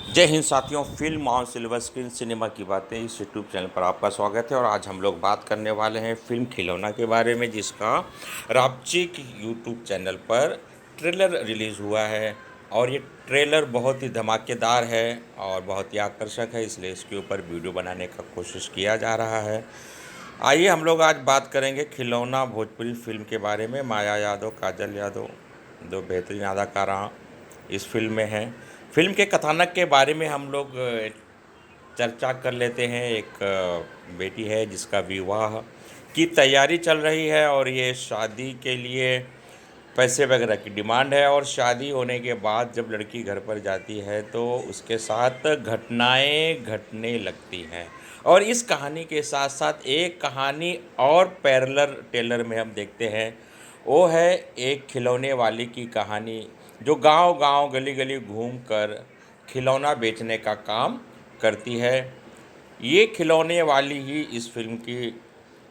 जय हिंद साथियों। Film on silver screen cinema की बातें इस यूट्यूब चैनल पर आपका स्वागत है। और आज हम लोग बात करने वाले हैं फिल्म खिलौना के बारे में, जिसका रापचिक यूट्यूब चैनल पर ट्रेलर रिलीज़ हुआ है। और ये ट्रेलर बहुत ही धमाकेदार है और बहुत ही आकर्षक है, इसलिए इसके ऊपर वीडियो बनाने का कोशिश किया जा रहा है। आइए हम लोग आज बात करेंगे खिलौना भोजपुरी फिल्म के बारे में। माया यादव, काजल यादव, दो बेहतरीन अदाकारा इस फिल्म में हैं। फिल्म के कथानक के बारे में हम लोग चर्चा कर लेते हैं। एक बेटी है जिसका विवाह की तैयारी चल रही है और ये शादी के लिए पैसे वगैरह की डिमांड है। और शादी होने के बाद जब लड़की घर पर जाती है तो उसके साथ घटनाएं घटने लगती हैं। और इस कहानी के साथ साथ एक कहानी और पैरेलल टेलर में हम देखते हैं, वो है एक खिलौने वाली की कहानी, जो गांव-गांव गली-गली घूमकर खिलौना बेचने का काम करती है। ये खिलौने वाली ही इस फिल्म की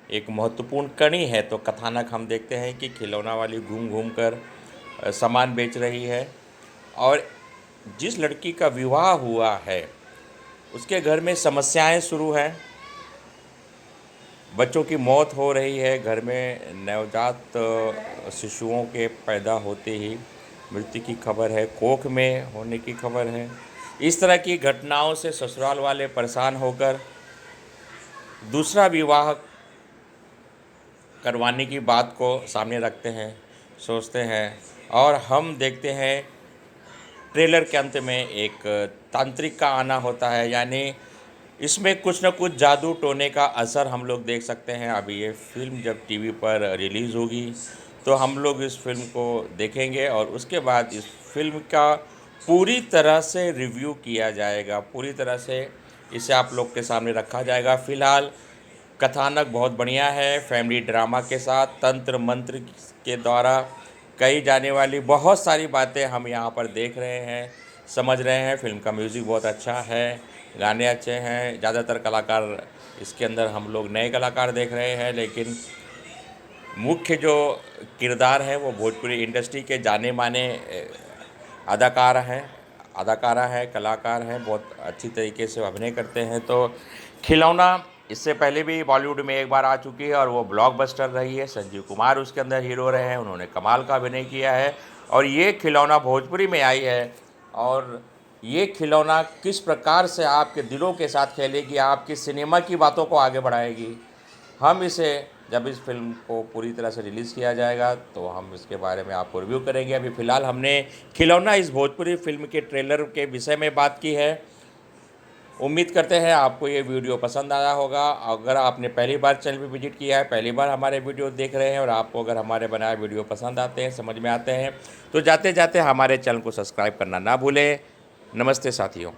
एक महत्वपूर्ण कड़ी है। तो कथानक हम देखते हैं कि खिलौना वाली घूम घूम कर सामान बेच रही है। और जिस लड़की का विवाह हुआ है उसके घर में समस्याएं शुरू हैं। बच्चों की मौत हो रही है, घर में नवजात शिशुओं के पैदा होते ही मृत्यु की खबर है, कोख में होने की खबर है। इस तरह की घटनाओं से ससुराल वाले परेशान होकर दूसरा विवाह करवाने की बात को सामने रखते हैं, सोचते हैं। और हम देखते हैं ट्रेलर के अंत में एक तांत्रिक का आना होता है, यानी इसमें कुछ न कुछ जादू टोने का असर हम लोग देख सकते हैं। अभी ये फिल्म जब टीवी पर रिलीज़ होगी तो हम लोग इस फिल्म को देखेंगे और उसके बाद इस फिल्म का पूरी तरह से रिव्यू किया जाएगा, पूरी तरह से इसे आप लोग के सामने रखा जाएगा। फ़िलहाल कथानक बहुत बढ़िया है, फैमिली ड्रामा के साथ तंत्र मंत्र के द्वारा कही जाने वाली बहुत सारी बातें हम यहाँ पर देख रहे हैं, समझ रहे हैं। फिल्म का म्यूज़िक बहुत अच्छा है, गाने अच्छे हैं। ज़्यादातर कलाकार इसके अंदर हम लोग नए कलाकार देख रहे हैं, लेकिन मुख्य जो किरदार है वो भोजपुरी इंडस्ट्री के जाने माने अदाकार हैं, अदाकारा है, कलाकार हैं, बहुत अच्छी तरीके से अभिनय करते हैं। तो खिलौना इससे पहले भी बॉलीवुड में एक बार आ चुकी है और वो ब्लॉकबस्टर रही है। संजीव कुमार उसके अंदर हीरो रहे हैं, उन्होंने कमाल का अभिनय किया है। और ये खिलौना भोजपुरी में आई है और ये खिलौना किस प्रकार से आपके दिलों के साथ खेलेगी, आपकी सिनेमा की बातों को आगे बढ़ाएगी, हम इसे जब इस फिल्म को पूरी तरह से रिलीज़ किया जाएगा तो हम इसके बारे में आपको रिव्यू करेंगे। अभी फ़िलहाल हमने खिलौना इस भोजपुरी फिल्म के ट्रेलर के विषय में बात की है। उम्मीद करते हैं आपको ये वीडियो पसंद आया होगा। अगर आपने पहली बार चैनल पे विजिट किया है, पहली बार हमारे वीडियो देख रहे हैं और आपको अगर हमारे बनाए वीडियो पसंद आते हैं, समझ में आते हैं, तो जाते जाते हमारे चैनल को सब्सक्राइब करना ना भूलें। नमस्ते साथियों।